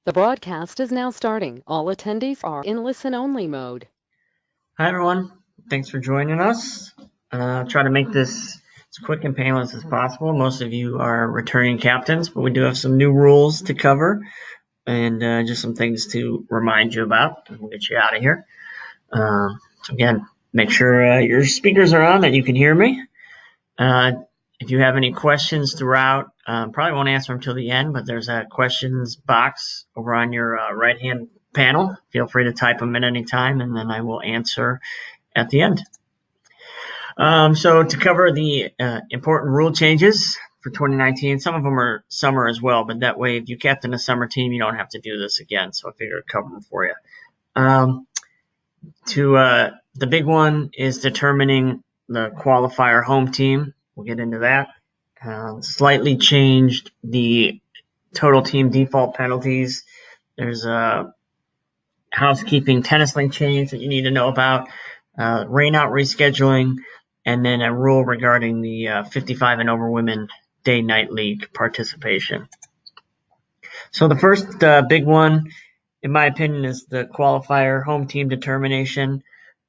The broadcast is now starting. All attendees are in listen-only mode. Hi, everyone. Thanks for joining us. Try to make this as quick and painless as possible. Most of you are returning captains, but we do have some new rules to cover and just some things to remind you about. We'll get you out of here. So again, make sure your speakers are on, that you can hear me. If you have any questions throughout, probably won't answer them till the end, but there's a questions box over on your right-hand panel. Feel free to type them at any time, and then I will answer at the end. So to cover the important rule changes for 2019, some of them are summer as well, but that way if you captain a summer team, you don't have to do this again, so I figured I'd cover them for you. The big one is determining the qualifier home team. We'll get into that. Slightly changed the total team default penalties. There's a housekeeping tennis link change that you need to know about, rain out rescheduling, and then a rule regarding the 55 and over women day-night league participation. So the first big one, in my opinion, is the qualifier home team determination.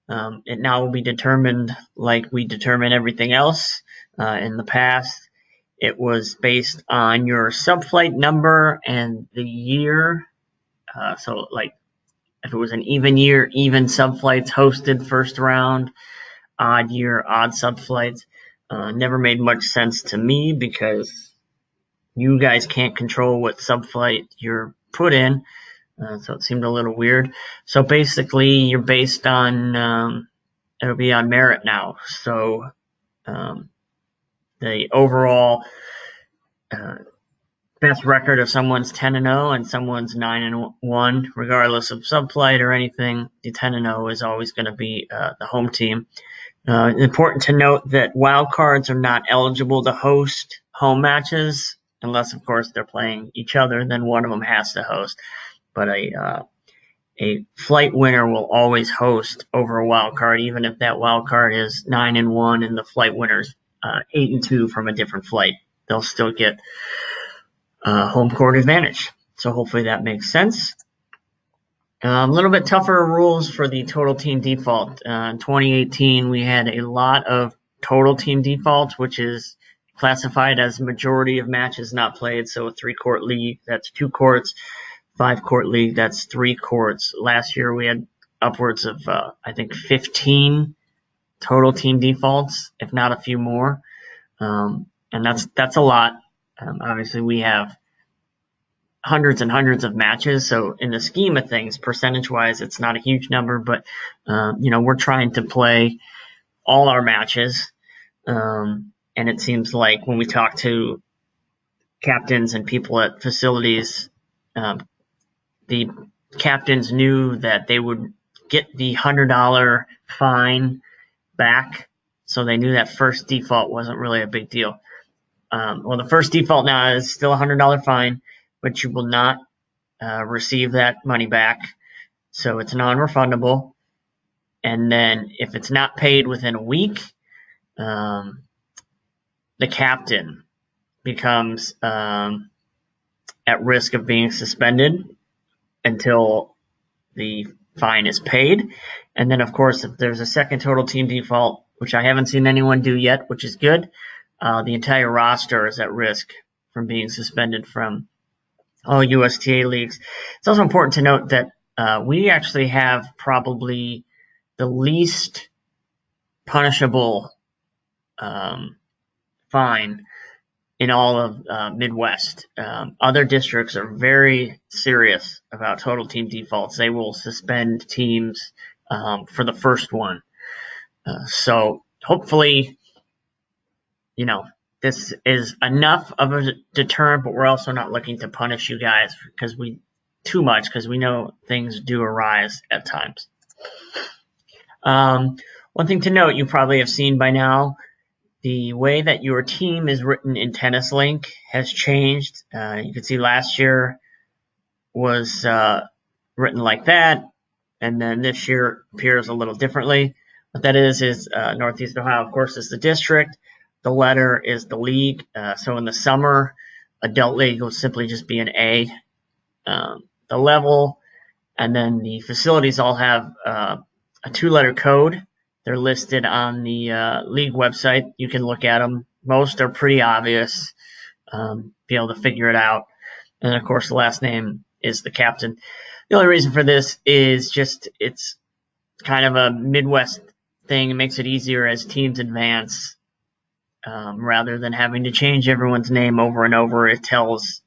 It now will be determined like we determine everything else. In the past, it was based on your subflight number and the year. So like if it was an even year, even subflights hosted first round, odd year, odd subflights. Never made much sense to me because you guys can't control what subflight you're put in. So it seemed a little weird. So basically, you're based on, it'll be on merit now. So the overall best record of someone's 10-0 and someone's 9-1, regardless of subflight or anything, the 10-0 is always going to be the home team. Important to note that wild cards are not eligible to host home matches unless, of course, they're playing each other. Then one of them has to host. But a flight winner will always host over a wild card, even if that wild card is 9-1 and the flight winner's 8-2 from a different flight. They'll still get home court advantage. So hopefully that makes sense. A little bit tougher rules for the total team default. In 2018, we had a lot of total team defaults, which is classified as majority of matches not played. So a 3-court league, that's 2 courts. 5-court league, that's 3 courts. Last year we had upwards of, I think, 15 total team defaults, if not a few more. And that's a lot. Obviously, we have hundreds and hundreds of matches, so in the scheme of things, percentage-wise, it's not a huge number, but, we're trying to play all our matches, and it seems like when we talk to captains and people at facilities, the captains knew that they would get the $100 fine back, so they knew that first default wasn't really a big deal. Well, the first default now is still a $100 fine, but you will not receive that money back, so it's non-refundable. And then if it's not paid within a week, the captain becomes at risk of being suspended until the fine is paid. And then, of course, if there's a second total team default, which I haven't seen anyone do yet, which is good, the entire roster is at risk from being suspended from all USTA leagues. It's also important to note that we actually have probably the least punishable fine in all of Midwest. Other districts are very serious about total team defaults. They will suspend teams for the first one. So hopefully, this is enough of a deterrent, but we're also not looking to punish you guys because we know things do arise at times. One thing to note, you probably have seen by now, the way that your team is written in Tennis Link has changed. You can see last year was written like that, and then this year appears a little differently. What that is Northeast Ohio, of course, is the district. The letter is the league. So in the summer, adult league will simply just be an A. the level, and then the facilities all have a 2-letter code. They're listed on the league website. You can look at them. Most are pretty obvious. Be able to figure it out. And of course, the last name is the captain. The only reason for this is just it's kind of a Midwest thing. It makes it easier as teams advance. Rather than having to change everyone's name over and over, it tells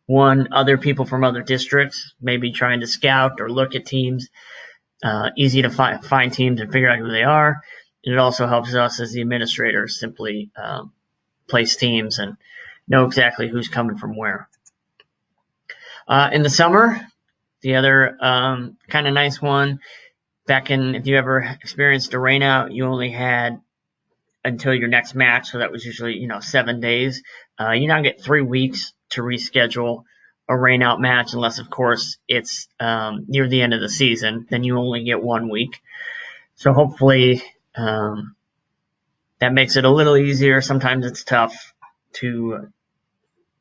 other people from other districts, maybe trying to scout or look at teams. Easy to find teams and figure out who they are. And it also helps us as the administrators simply place teams and know exactly who's coming from where. In the summer, the other kind of nice one, if you ever experienced a rainout, you only had until your next match, so that was usually 7 days. You now get 3 weeks to reschedule a rainout match, unless of course it's near the end of the season. Then you only get 1 week. So hopefully that makes it a little easier. Sometimes it's tough to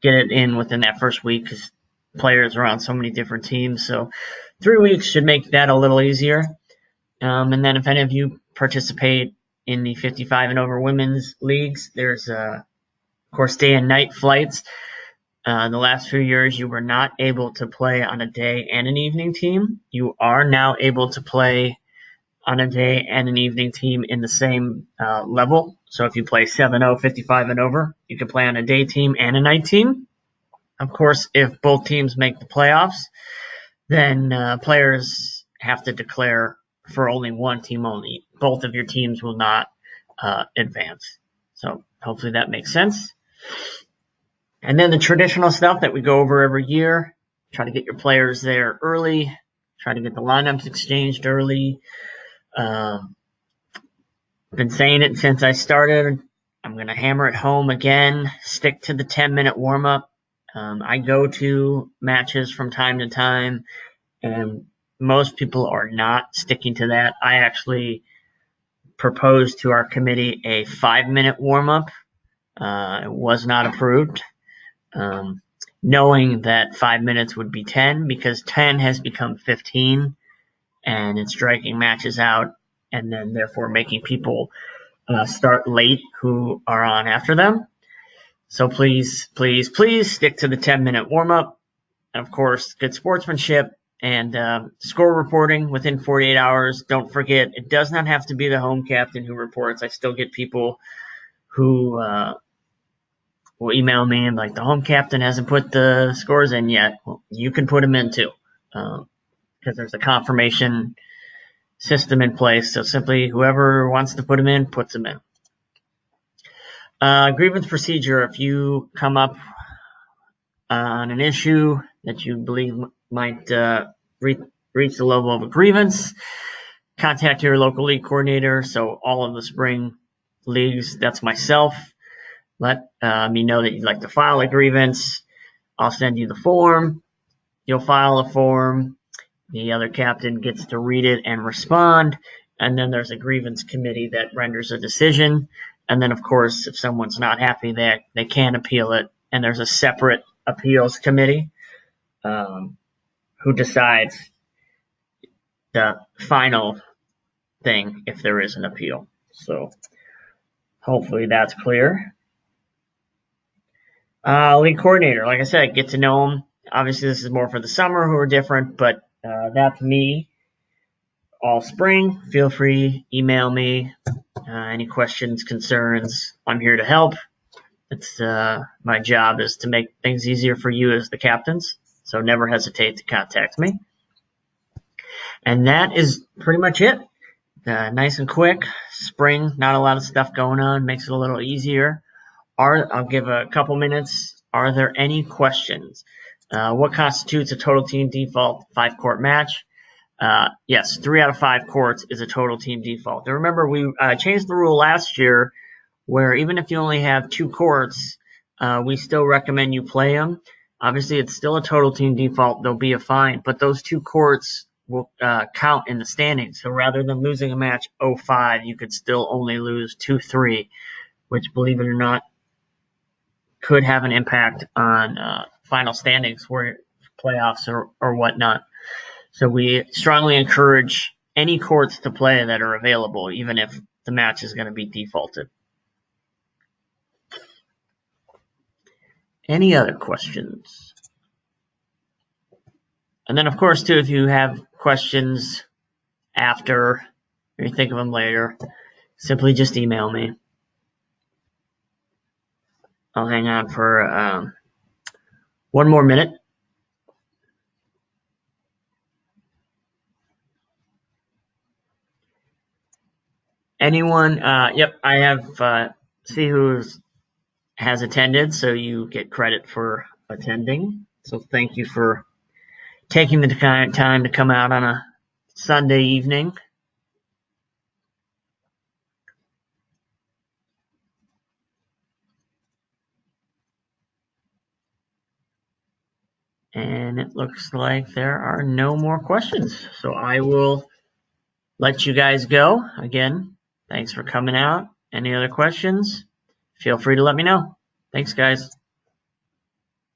get it in within that first week because players are on so many different teams. So 3 weeks should make that a little easier. And then if any of you participate in the 55 and over women's leagues, there's of course day and night flights. The last few years you were not able to play on a day and an evening team. You are now able to play on a day and an evening team in the same level. So if you play 7-0, 55 and over, you can play on a day team and a night team. Of course, if both teams make the playoffs, then players have to declare for only one team only. Both of your teams will not advance. So hopefully that makes sense. And then the traditional stuff that we go over every year, try to get your players there early, try to get the lineups exchanged early. Been saying it since I started. I'm going to hammer it home again. Stick to the 10-minute warm-up. I go to matches from time to time, and most people are not sticking to that. I actually proposed to our committee a 5-minute warm-up. It was not approved, knowing that 5 minutes would be 10, because 10 has become 15, and it's striking matches out, and then therefore making people start late who are on after them. So please, please, please stick to the 10-minute warm-up. And of course, good sportsmanship and score reporting within 48 hours. Don't forget, it does not have to be the home captain who reports. I still get people who will email me and like, the home captain hasn't put the scores in yet. Well, you can put them in too, because there's a confirmation system in place. So simply whoever wants to put them in, puts them in. Grievance procedure. If you come up on an issue that you believe might reach the level of a grievance, contact your local league coordinator. So all of the spring leagues, that's myself. Let me know that you'd like to file a grievance. I'll send you the form. You'll file a form. The other captain gets to read it and respond. And then there's a grievance committee that renders a decision. And then, of course, if someone's not happy, they can appeal it. And there's a separate appeals committee who decides the final thing if there is an appeal. So hopefully that's clear. League coordinator, like I said, get to know them. Obviously, this is more for the summer who are different, but that's me all spring. Feel free, email me. Any questions, concerns, I'm here to help. It's my job is to make things easier for you as the captains, so never hesitate to contact me. And that is pretty much it. Nice and quick. Spring, not a lot of stuff going on, makes it a little easier. I'll give a couple minutes. Are there any questions? What constitutes a total team default 5-court match? Yes, 3 out of 5 courts is a total team default. And remember, we changed the rule last year where even if you only have 2 courts, we still recommend you play them. Obviously, it's still a total team default. There'll be a fine, but those 2 courts will count in the standings. So rather than losing a match 0-5, you could still only lose 2-3, which, believe it or not, could have an impact on final standings where playoffs or whatnot. So we strongly encourage any courts to play that are available, even if the match is going to be defaulted. Any other questions? And then, of course, too, if you have questions after or you think of them later, simply just email me. I'll hang on for one more minute. Anyone? Yep, I have see who has attended, so you get credit for attending. So thank you for taking the time to come out on a Sunday evening. And it looks like there are no more questions. So I will let you guys go. Again, thanks for coming out. Any other questions? Feel free to let me know. Thanks, guys.